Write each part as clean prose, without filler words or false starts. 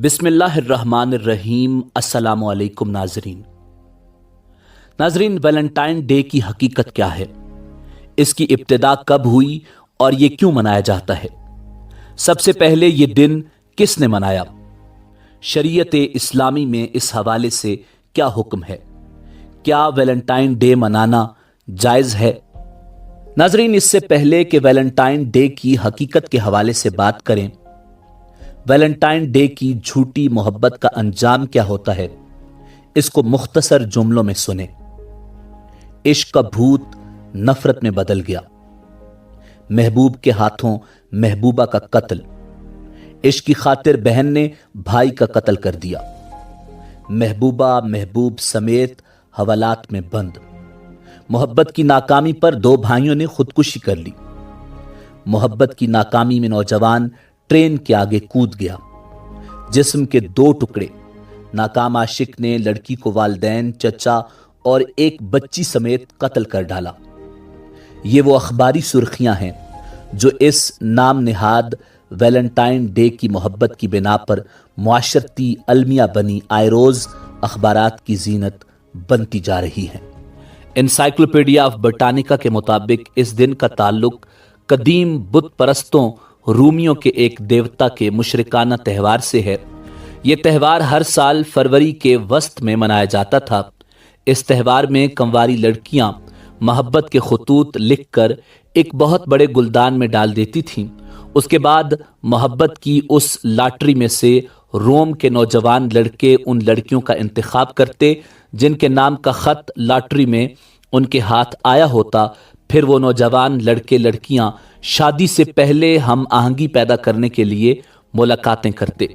بسم اللہ الرحمن الرحیم۔ السلام علیکم ناظرین، ویلنٹائن ڈے کی حقیقت کیا ہے؟ اس کی ابتدا کب ہوئی اور یہ کیوں منایا جاتا ہے؟ سب سے پہلے یہ دن کس نے منایا؟ شریعت اسلامی میں اس حوالے سے کیا حکم ہے؟ کیا ویلنٹائن ڈے منانا جائز ہے؟ ناظرین، اس سے پہلے کہ ویلنٹائن ڈے کی حقیقت کے حوالے سے بات کریں، ویلنٹائن ڈے کی جھوٹی محبت کا انجام کیا ہوتا ہے، اس کو مختصر جملوں میں سنیں۔ عشق کا بھوت نفرت میں بدل گیا، محبوب کے ہاتھوں محبوبہ کا قتل، عشق کی خاطر بہن نے بھائی کا قتل کر دیا، محبوبہ محبوب سمیت حوالات میں بند، محبت کی ناکامی پر دو بھائیوں نے خودکشی کر لی، محبت کی ناکامی میں نوجوان ٹرین کے آگے کود گیا، جسم کے دو ٹکڑے، ناکام عاشق نے لڑکی کو والدین، چچا اور ایک بچی سمیت قتل کر ڈالا۔ یہ وہ اخباری سرخیاں ہیں جو اس نام نہاد ویلنٹائن ڈے کی محبت کی بنا پر معاشرتی المیہ بنی آئے روز اخبارات کی زینت بنتی جا رہی ہیں۔ انسائکلوپیڈیا آف برٹانیکا کے مطابق اس دن کا تعلق قدیم بت پرستوں رومیوں کے ایک دیوتا کے مشرکانہ تہوار سے ہے۔ یہ تہوار ہر سال فروری کے وسط میں منایا جاتا تھا۔ اس تہوار میں کنواری لڑکیاں محبت کے خطوط لکھ کر ایک بہت بڑے گلدان میں ڈال دیتی تھیں۔ اس کے بعد محبت کی اس لاٹری میں سے روم کے نوجوان لڑکے ان لڑکیوں کا انتخاب کرتے جن کے نام کا خط لاٹری میں ان کے ہاتھ آیا ہوتا۔ پھر وہ نوجوان لڑکے لڑکیاں شادی سے پہلے ہم آہنگی پیدا کرنے کے لیے ملاقاتیں کرتے۔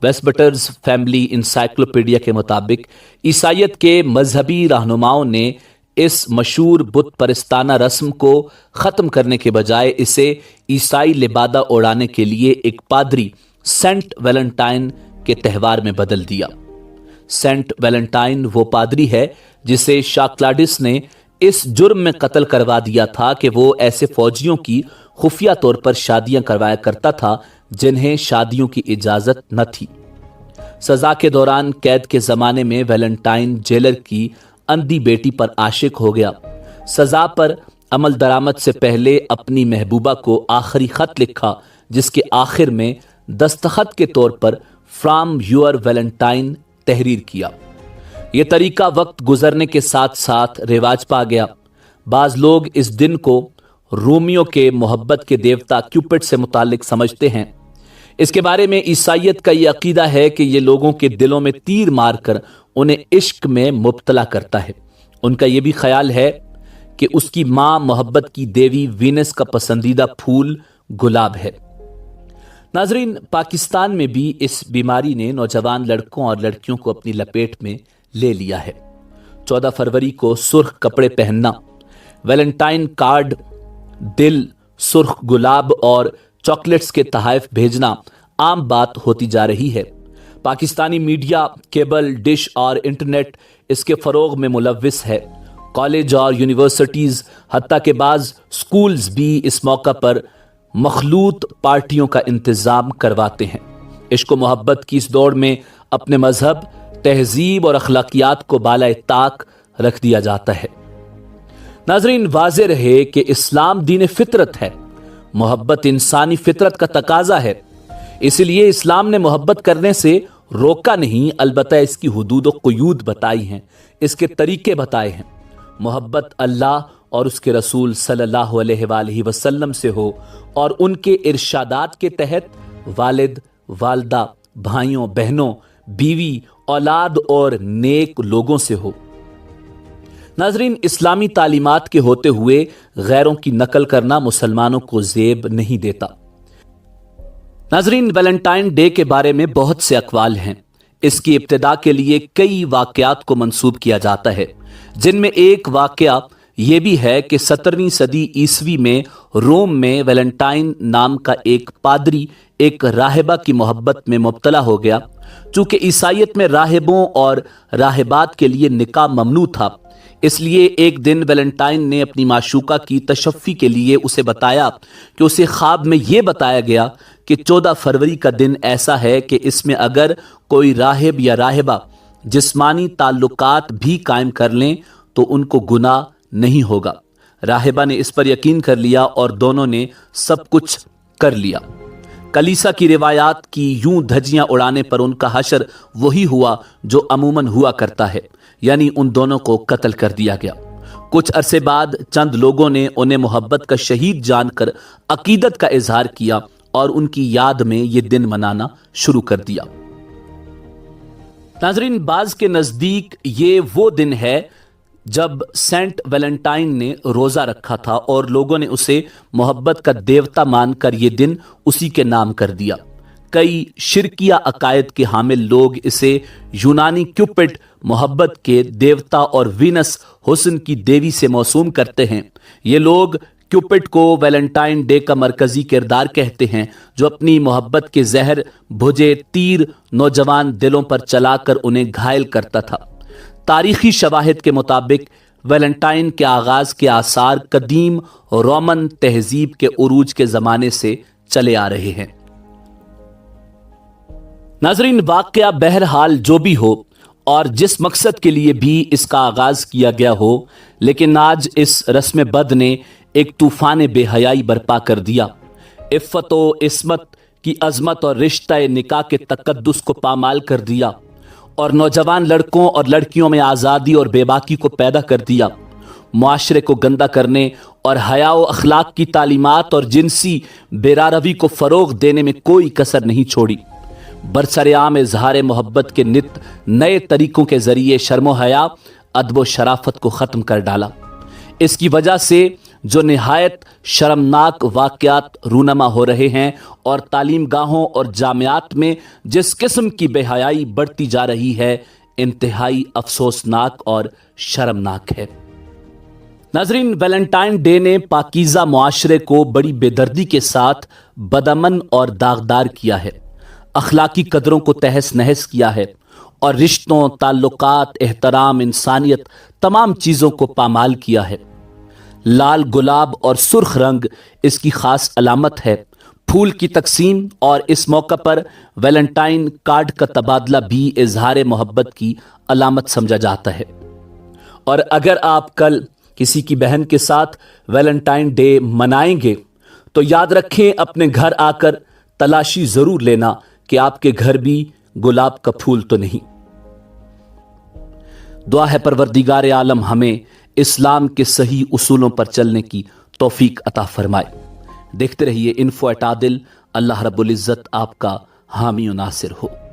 ویسٹ بٹرز فیملی انسائکلوپیڈیا کے مطابق عیسائیت کے مذہبی رہنماؤں نے اس مشہور بت پرستانہ رسم کو ختم کرنے کے بجائے اسے عیسائی لبادہ اڑانے کے لیے ایک پادری سینٹ ویلنٹائن کے تہوار میں بدل دیا۔ سینٹ ویلنٹائن وہ پادری ہے جسے شاکلاڈس نے اس جرم میں قتل کروا دیا تھا کہ وہ ایسے فوجیوں کی خفیہ طور پر شادیاں کروایا کرتا تھا جنہیں شادیوں کی اجازت نہ تھی۔ سزا کے دوران قید کے زمانے میں ویلنٹائن جیلر کی اندھی بیٹی پر عاشق ہو گیا۔ سزا پر عمل درآمد سے پہلے اپنی محبوبہ کو آخری خط لکھا جس کے آخر میں دستخط کے طور پر فرام یور ویلنٹائن تحریر کیا۔ یہ طریقہ وقت گزرنے کے ساتھ ساتھ رواج پا گیا۔ بعض لوگ اس دن کو رومیوں کے محبت کے دیوتا کیوپڈ سے متعلق سمجھتے ہیں۔ اس کے بارے میں عیسائیت کا یہ عقیدہ ہے کہ یہ لوگوں کے دلوں میں تیر مار کر انہیں عشق میں مبتلا کرتا ہے۔ ان کا یہ بھی خیال ہے کہ اس کی ماں محبت کی دیوی وینس کا پسندیدہ پھول گلاب ہے۔ ناظرین، پاکستان میں بھی اس بیماری نے نوجوان لڑکوں اور لڑکیوں کو اپنی لپیٹ میں لے لیا ہے۔ 14 فروری کو سرخ کپڑے پہننا، ویلنٹائن کارڈ، دل، سرخ گلاب اور چاکلیٹس کے تحائف بھیجنا عام بات ہوتی جا رہی ہے۔ پاکستانی میڈیا، کیبل ڈش اور انٹرنیٹ اس کے فروغ میں ملوث ہے۔ کالج اور یونیورسٹیز حتیٰ کہ بعض سکولز بھی اس موقع پر مخلوط پارٹیوں کا انتظام کرواتے ہیں۔ عشق و محبت کی اس دوڑ میں اپنے مذہب، تہذیب اور اخلاقیات کو بالائے طاق رکھ دیا جاتا ہے۔ ناظرین، واضح رہے کہ اسلام دین فطرت ہے۔ محبت انسانی فطرت کا تقاضا ہے، اس لیے اسلام نے محبت کرنے سے روکا نہیں، البتہ اس کی حدود و قیود بتائی ہیں، اس کے طریقے بتائے ہیں۔ محبت اللہ اور اس کے رسول صلی اللہ علیہ وآلہ وسلم سے ہو اور ان کے ارشادات کے تحت والد، والدہ، بھائیوں، بہنوں، بیوی، اولاد اور نیک لوگوں سے ہو۔ ناظرین، اسلامی تعلیمات کے ہوتے ہوئے غیروں کی نقل کرنا مسلمانوں کو زیب نہیں دیتا۔ ناظرین، ویلنٹائن ڈے کے بارے میں بہت سے اقوال ہیں۔ اس کی ابتدا کے لیے کئی واقعات کو منسوب کیا جاتا ہے، جن میں ایک واقعہ یہ بھی ہے کہ 17ویں صدی عیسوی میں روم میں ویلنٹائن نام کا ایک پادری ایک راہبہ کی محبت میں مبتلا ہو گیا۔ چونکہ عیسائیت میں راہبوں اور راہبات کے لیے نکاح ممنوع تھا، اس لیے ایک دن ویلنٹائن نے اپنی معشوقہ کی تشفی کے لیے اسے بتایا کہ اسے خواب میں یہ بتایا گیا کہ 14 فروری کا دن ایسا ہے کہ اس میں اگر کوئی راہب یا راہبہ جسمانی تعلقات بھی قائم کر لیں تو ان کو گناہ نہیں ہوگا۔ راہبہ نے اس پر یقین کر لیا اور دونوں نے سب کچھ کر لیا۔ کلیسا کی روایات کی یوں دھجیاں اڑانے پر ان کا حشر وہی ہوا جو عموماً ہوا کرتا ہے، یعنی ان دونوں کو قتل کر دیا گیا۔ کچھ عرصے بعد چند لوگوں نے انہیں محبت کا شہید جان کر عقیدت کا اظہار کیا اور ان کی یاد میں یہ دن منانا شروع کر دیا۔ ناظرین، بعض کے نزدیک یہ وہ دن ہے جب سینٹ ویلنٹائن نے روزہ رکھا تھا اور لوگوں نے اسے محبت کا دیوتا مان کر یہ دن اسی کے نام کر دیا۔ کئی شرکیہ عقائد کے حامل لوگ اسے یونانی کیوپڈ محبت کے دیوتا اور وینس حسن کی دیوی سے موسوم کرتے ہیں۔ یہ لوگ کیوپڈ کو ویلنٹائن ڈے کا مرکزی کردار کہتے ہیں، جو اپنی محبت کے زہر بھجے تیر نوجوان دلوں پر چلا کر انہیں گھائل کرتا تھا۔ تاریخی شواہد کے مطابق ویلنٹائن کے آغاز کے آثار قدیم رومن تہذیب کے عروج کے زمانے سے چلے آ رہے ہیں۔ ناظرین، واقعہ بہرحال جو بھی ہو اور جس مقصد کے لیے بھی اس کا آغاز کیا گیا ہو، لیکن آج اس رسم بد نے ایک طوفان بے حیائی برپا کر دیا۔ عفت و عصمت کی عظمت اور رشتہ نکاح کے تقدس کو پامال کر دیا اور نوجوان لڑکوں اور لڑکیوں میں آزادی اور بے باکی کو پیدا کر دیا۔ معاشرے کو گندا کرنے اور حیا و اخلاق کی تعلیمات اور جنسی بیراروی کو فروغ دینے میں کوئی کسر نہیں چھوڑی۔ برسر عام اظہار محبت کے نت نئے طریقوں کے ذریعے شرم و حیا، ادب و شرافت کو ختم کر ڈالا۔ اس کی وجہ سے جو نہایت شرمناک واقعات رونما ہو رہے ہیں اور تعلیم گاہوں اور جامعات میں جس قسم کی بے حیائی بڑھتی جا رہی ہے، انتہائی افسوسناک اور شرمناک ہے۔ ناظرین، ویلنٹائن ڈے نے پاکیزہ معاشرے کو بڑی بے دردی کے ساتھ بدامن اور داغدار کیا ہے، اخلاقی قدروں کو تہس نہس کیا ہے اور رشتوں، تعلقات، احترام، انسانیت، تمام چیزوں کو پامال کیا ہے۔ لال گلاب اور سرخ رنگ اس کی خاص علامت ہے۔ پھول کی تقسیم اور اس موقع پر ویلنٹائن کارڈ کا تبادلہ بھی اظہار محبت کی علامت سمجھا جاتا ہے۔ اور اگر آپ کل کسی کی بہن کے ساتھ ویلنٹائن ڈے منائیں گے تو یاد رکھیں، اپنے گھر آ کر تلاشی ضرور لینا کہ آپ کے گھر بھی گلاب کا پھول تو نہیں۔ دعا ہے پروردگار عالم ہمیں اسلام کے صحیح اصولوں پر چلنے کی توفیق عطا فرمائے۔ دیکھتے رہیے info@adil۔ اللہ رب العزت آپ کا حامی و ناصر ہو۔